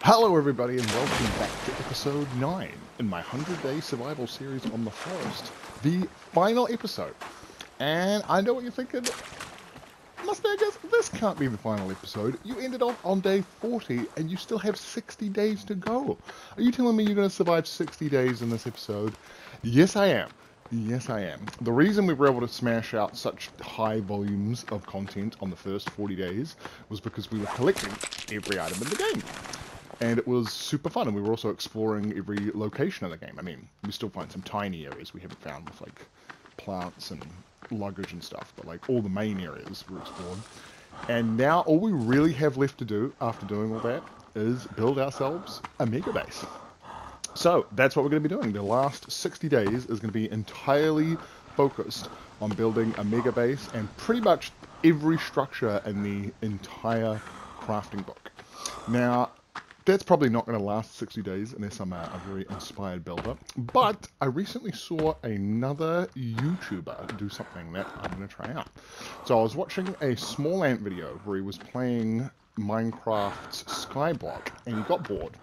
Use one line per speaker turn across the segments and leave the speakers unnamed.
Hello everybody and welcome back to episode 9 in my 100-day survival series on the forest. The final episode. And I know what you're thinking. Mustagas, this can't be the final episode. You ended off on day 40 and you still have 60 days to go. Are you telling me you're going to survive 60 days in this episode? Yes, I am. Yes, I am. The reason we were able to smash out such high volumes of content on the first 40 days was because we were collecting every item in the game. And it was super fun, and we were also exploring every location of the game. I mean, we still find some tiny areas we haven't found with, like, plants and luggage and stuff, but, like, all the main areas were explored. And now all we really have left to do, after doing all that, is build ourselves a mega base. So, that's what we're going to be doing. The last 60 days is going to be entirely focused on building a mega base and pretty much every structure in the entire crafting book. Now, that's probably not going to last 60 days unless I'm a very inspired builder. But I recently saw another YouTuber do something that I'm going to try out. So I was watching a small ant video where he was playing Minecraft's Skyblock and he got bored.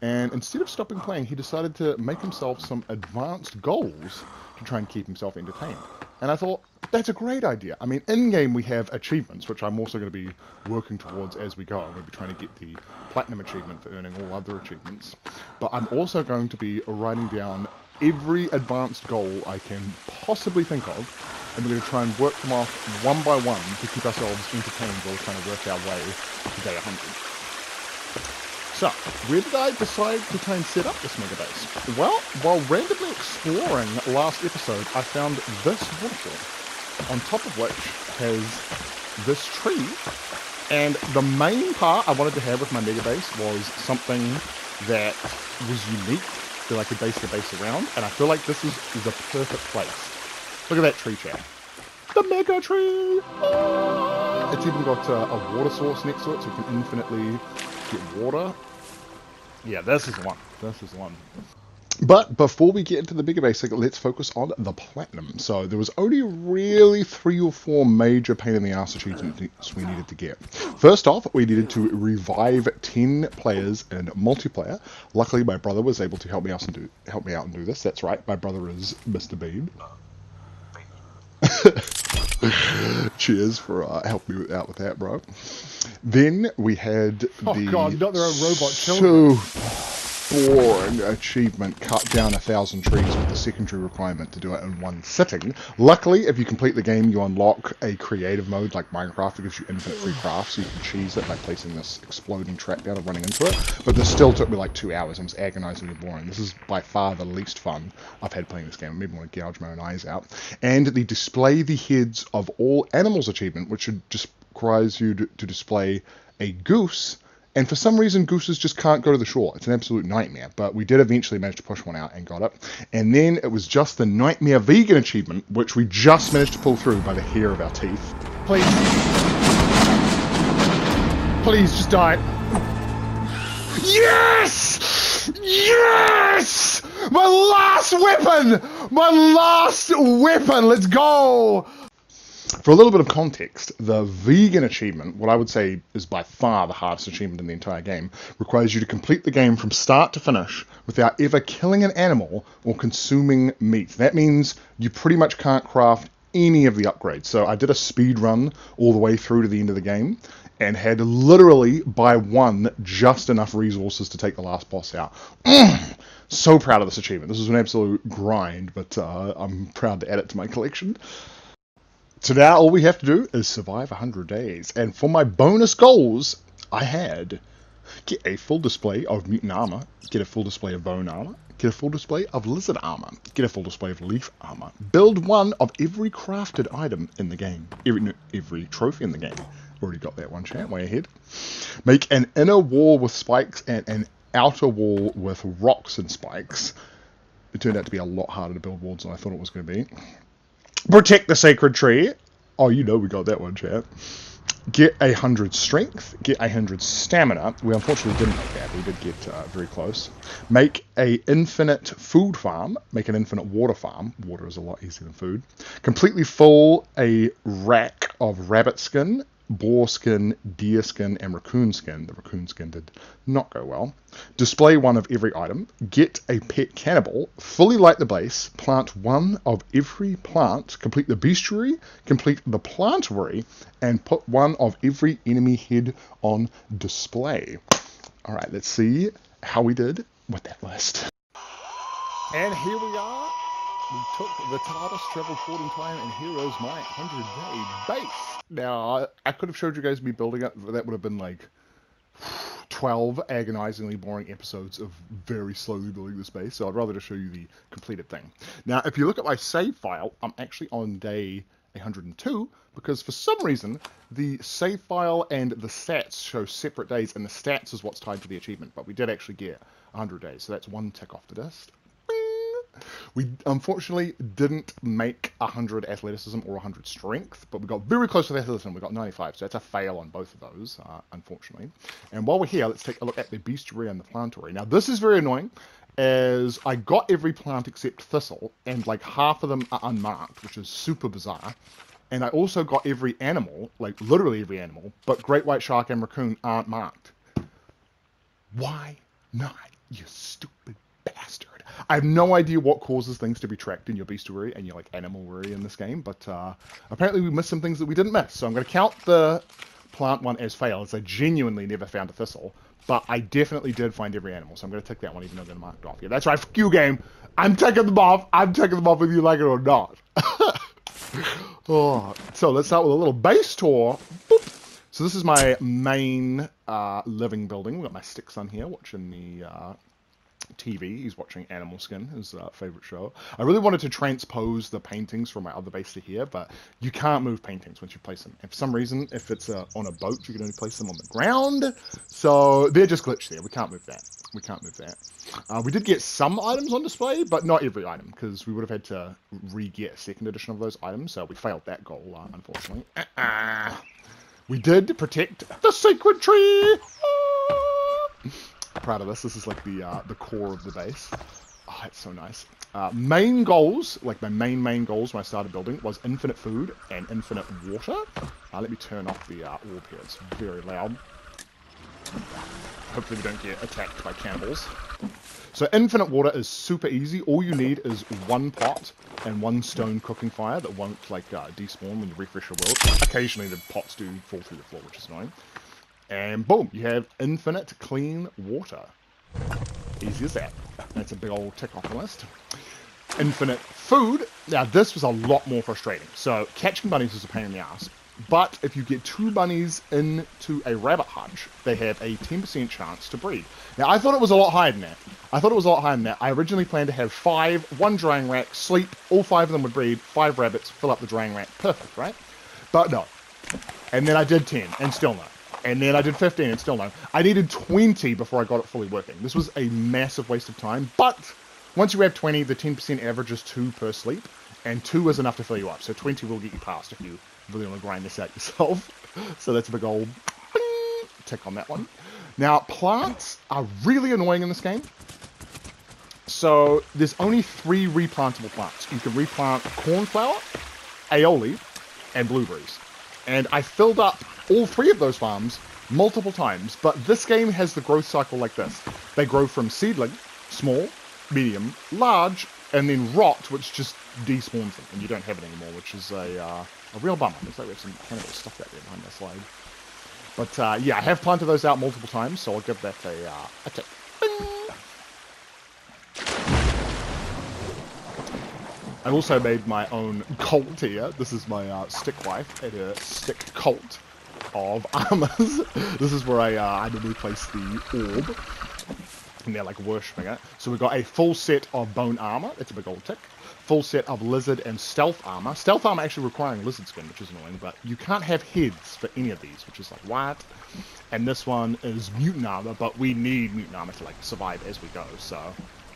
And instead of stopping playing, he decided to make himself some advanced goals to try and keep himself entertained. And I thought, that's a great idea. I mean, in-game we have achievements, which I'm also going to be working towards as we go. I'm going to be trying to get the Platinum achievement for earning all other achievements. But I'm also going to be writing down every advanced goal I can possibly think of, and we're going to try and work them off one by one to keep ourselves entertained while we're trying to work our way to day 100. So, where did I decide to try and set up this mega base? Well, while randomly exploring last episode, I found this waterfall, on top of which has this tree. And the main part I wanted to have with my mega base was something that was unique that I could base the base around, and I feel like this is the perfect place. Look at that tree, chat. The mega tree! Oh! It's even got a water source next to it, so you can infinitely get water. Yeah, this is the one. This is the one. But before we get into the mega base, let's focus on the Platinum. So there was only really 3 or 4 major pain in the ass achievements we needed to get. First off, we needed to revive 10 players in multiplayer. Luckily, my brother was able to help me out and do this. That's right, my brother is Mr. Bean. Cheers for helping me out with that, bro. Then we had
Oh god, not their own robot children.
Boring achievement, cut down 1,000 trees with the secondary requirement to do it in one sitting. Luckily, if you complete the game, you unlock a creative mode like Minecraft that gives you infinite free craft, so you can cheese it by placing this exploding trap down and running into it. But this still took me like 2 hours and was agonizingly boring. This is by far the least fun I've had playing this game. I maybe want to gouge my own eyes out. And the display the heads of all animals achievement, which just requires you to display a goose. And for some reason, gooses just can't go to the shore. It's an absolute nightmare. But we did eventually manage to push one out and got it. And then it was just the Nightmare Vegan achievement, which we just managed to pull through by the hair of our teeth.
Please. Please, just die.
Yes! Yes! My last weapon! My last weapon! Let's go! For a little bit of context, the vegan achievement, what I would say is by far the hardest achievement in the entire game, requires you to complete the game from start to finish without ever killing an animal or consuming meat. That means you pretty much can't craft any of the upgrades. So I did a speed run all the way through to the end of the game and had literally, by one, just enough resources to take the last boss out. So proud of this achievement. This is an absolute grind, but I'm proud to add it to my collection. So now all we have to do is survive 100 days. And for my bonus goals, I had get a full display of mutant armor, get a full display of bone armor, get a full display of lizard armor, get a full display of leaf armor, build one of every crafted item in the game, every trophy in the game. Already got that one, chat, way ahead. Make an inner wall with spikes and an outer wall with rocks and spikes. It turned out to be a lot harder to build walls than I thought it was going to be. Protect the sacred tree. Oh, you know we got that one, chat. Get 100 strength. Get 100 stamina. We unfortunately didn't make that. We did get very close. Make a infinite food farm. Make an infinite water farm. Water is a lot easier than food. Completely full a rack of rabbit skin. boar skin, deer skin, and raccoon skin. The raccoon skin did not go well. Display one of every item. Get a pet cannibal. Fully light the base. Plant one of every plant. Complete the bestiary. Complete the plantery. And put one of every enemy head on display. All right, let's see how we did with that list. And here we are. We took the TARDIS, traveled forward in time, and here is my 100-day base. Now, I could have showed you guys me building it, but that would have been like 12 agonizingly boring episodes of very slowly building this base, so I'd rather just show you the completed thing. Now, if you look at my save file, I'm actually on day 102, because for some reason, the save file and the stats show separate days, and the stats is what's tied to the achievement, but we did actually get 100 days, so that's one tick off the list. We unfortunately didn't make 100 athleticism or 100 strength, but we got very close to athleticism. We got 95, so that's a fail on both of those, unfortunately. And while we're here, let's take a look at the bestiary and the plantery. Now, this is very annoying, as I got every plant except thistle, and like half of them are unmarked, which is super bizarre. And I also got every animal, like literally every animal, but great white shark and raccoon aren't marked. Why not, you stupid bastard? I have no idea what causes things to be tracked in your bestiary and your like animalry in this game, but apparently we missed some things that we didn't miss. So I'm going to count the plant one as failed, as I genuinely never found a thistle, but I definitely did find every animal, so I'm going to tick that one even though they're marked off. Yeah, that's right, fuck you, game. I'm taking them off. I'm taking them off whether you like it or not. Oh, so let's start with a little base tour. Boop. So this is my main living building. We've got my stick son here watching the TV. He's watching Animal Skin, his favorite show. I really wanted to transpose the paintings from my other base to here, but you can't move paintings once you place them. And for some reason, if it's on a boat, you can only place them on the ground. So they're just glitched there. We can't move that. We can't move that. We did get some items on display, but not every item, because we would have had to re-get a second edition of those items, so we failed that goal, unfortunately. We did protect the sacred tree! Proud of this. This is like the core of the base. Oh, it's so nice. Main goals, like my main goals when I started building, was infinite food and infinite water. Let me turn off the orb here. It's very loud. Hopefully we don't get attacked by cannibals. So infinite water is super easy. All you need is one pot and one stone cooking fire that won't like despawn when you refresh your world. Occasionally the pots do fall through the floor, which is annoying. And boom, you have infinite clean water. Easy as that. That's a big old tick off the list. Infinite food. Now this was a lot more frustrating. So catching bunnies is a pain in the ass. But if you get 2 bunnies into a rabbit hutch, they have a 10% chance to breed. Now I thought it was a lot higher than that. I originally planned to have 5, 1 drying rack, sleep, all 5 of them would breed, 5 rabbits, fill up the drying rack. Perfect, right? But no. And then I did 10, and still no. And then I did 15 and still no. I needed 20 before I got it fully working. This was a massive waste of time, but once you have 20, the 10% average is 2 per sleep, and 2 is enough to fill you up. So 20 will get you past if you really want to grind this out yourself. So that's a big old tick on that one. Now, plants are really annoying in this game. So there's only 3 replantable plants. You can replant cornflower, aioli, and blueberries. And I filled up all 3 of those farms multiple times, but this game has the growth cycle like this. They grow from seedling, small, medium, large, and then rot, which just despawns them, and you don't have it anymore, which is a real bummer. Looks like we have some cannibal stuff out there behind that slide. But yeah, I have planted those out multiple times, so I'll give that a tick. I also made my own cult here. This is my stick wife at a stick cult of armors. This is where I normally place the orb. And they're like worshipping it. So we've got a full set of bone armor. That's a big old tick. Full set of lizard and stealth armor. Stealth armor actually requiring lizard skin, which is annoying, but you can't have heads for any of these, which is like, what? And this one is mutant armor, but we need mutant armor to like survive as we go. So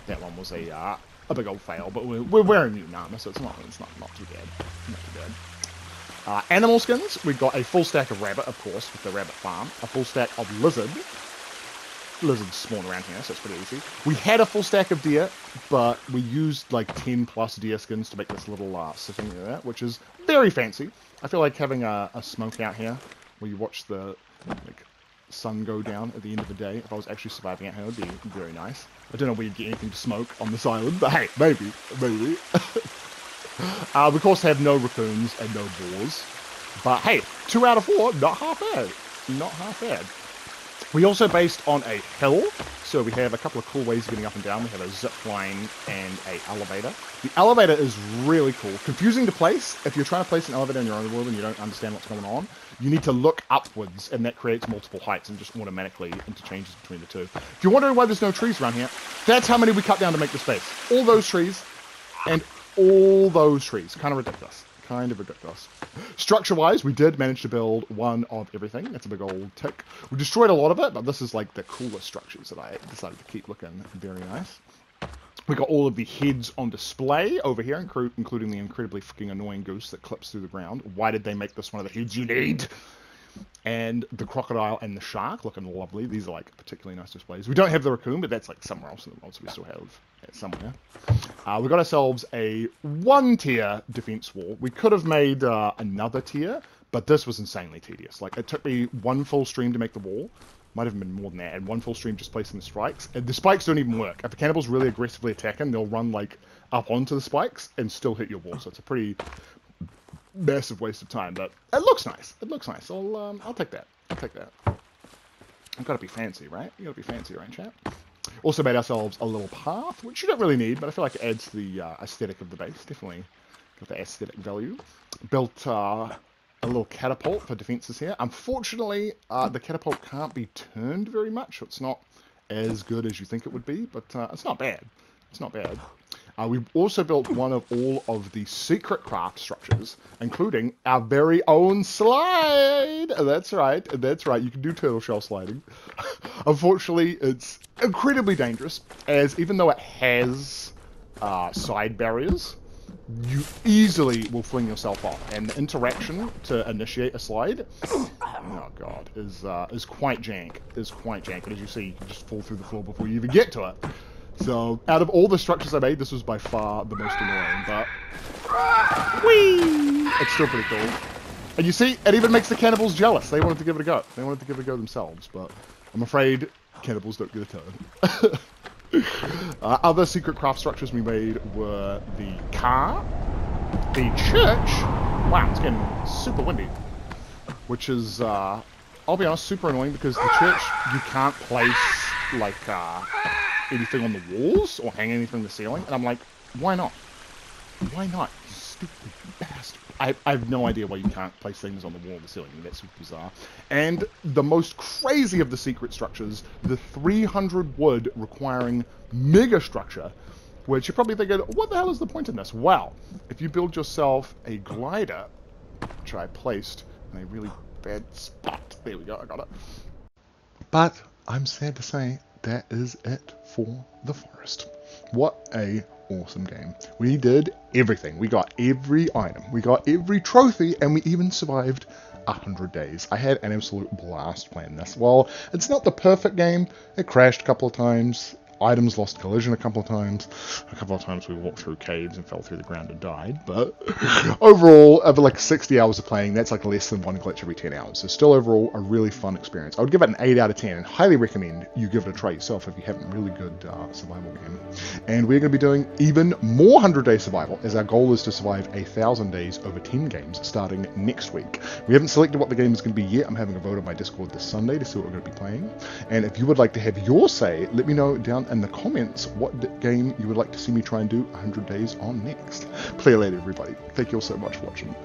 that one was a big old fail, but we're wearing mutant armor, so it's not too bad. Not too bad. Animal skins. We've got a full stack of rabbit, of course, with the rabbit farm. A full stack of lizard. Lizards spawn around here, so it's pretty easy. We had a full stack of deer, but we used like 10 plus deer skins to make this little sitting area, which is very fancy. I feel like having a smoke out here where you watch the like sun go down at the end of the day. If I was actually surviving out here, it would be very nice. I don't know where you'd get anything to smoke on this island, but hey, maybe. We of course have no raccoons and no boars. But hey, 2 out of 4, not half bad. Not half bad. We also based on a hill, so we have a couple of cool ways of getting up and down. We have a zip line and a elevator. The elevator is really cool. Confusing to place. If you're trying to place an elevator in your own world and you don't understand what's going on, you need to look upwards, and that creates multiple heights and just automatically interchanges between the two. If you're wondering why there's no trees around here, that's how many we cut down to make the space. All those trees and all those trees. Kind of ridiculous. Kind of ridiculous. Structure-wise, we did manage to build one of everything. That's a big old tick. We destroyed a lot of it, but this is like the coolest structures that I decided to keep looking very nice. We got all of the heads on display over here, including the incredibly freaking annoying goose that clips through the ground. Why did they make this one of the heads you need? And the crocodile and the shark looking lovely. These are like particularly nice displays. We don't have the raccoon, but that's like somewhere else in the world, so we still have it somewhere. We got ourselves a 1-tier defense wall. We could have made another tier, but this was insanely tedious. Like, it took me 1 full stream to make the wall. Might have been more than that. And 1 full stream just placing the spikes. And the spikes don't even work. If the cannibals really aggressively attacking, they'll run like up onto the spikes and still hit your wall. So it's a pretty massive waste of time, but it looks nice. It looks nice. I'll take that. I'll take that. I've got to be fancy, right? You got to be fancy, right, chat? Also made ourselves a little path, which you don't really need, but I feel like it adds to the aesthetic of the base. Definitely got the aesthetic value. Built a little catapult for defenses here. Unfortunately, the catapult can't be turned very much, so it's not as good as you think it would be, but it's not bad. It's not bad. We've also built one of all of the secret craft structures, including our very own slide. That's right. That's right. You can do turtle shell sliding. Unfortunately, it's incredibly dangerous, as even though it has side barriers, you easily will fling yourself off. And the interaction to initiate a slide, oh god, is quite jank. Is quite jank. And as you see, you can just fall through the floor before you even get to it. So, out of all the structures I made, this was by far the most annoying, but whee! It's still pretty cool. And you see, it even makes the cannibals jealous. They wanted to give it a go. They wanted to give it a go themselves, but I'm afraid cannibals don't get a turn. Other secret craft structures we made were the car, the church. Wow, it's getting super windy. Which is, I'll be honest, super annoying because the church, you can't place, like, anything on the walls or hang anything from the ceiling, and I'm like, why not? Why not? You stupid bastard. I have no idea why you can't place things on the wall or the ceiling. That's super bizarre. And the most crazy of the secret structures, the 300 wood requiring mega structure, which you're probably thinking, what the hell is the point in this? Well, if you build yourself a glider, which I placed in a really bad spot. There we go, I got it. But I'm sad to say, that is it for The Forest. What a awesome game. We did everything. We got every item. We got every trophy, and we even survived 100 days. I had an absolute blast playing this. While it's not the perfect game, it crashed a couple of times. Items lost collision a couple of times. A couple of times we walked through caves and fell through the ground and died. But overall, over like 60 hours of playing, that's like less than 1 glitch every 10 hours. So still overall, a really fun experience. I would give it an 8 out of 10 and highly recommend you give it a try yourself if you have a really good survival game. And we're going to be doing even more 100-day survival, as our goal is to survive 1,000 days over 10 games starting next week. We haven't selected what the game is going to be yet. I'm having a vote on my Discord this Sunday to see what we're going to be playing. And if you would like to have your say, let me know down in the comments what game you would like to see me try and do 100 days on next. Play later, everybody. Thank you all so much for watching.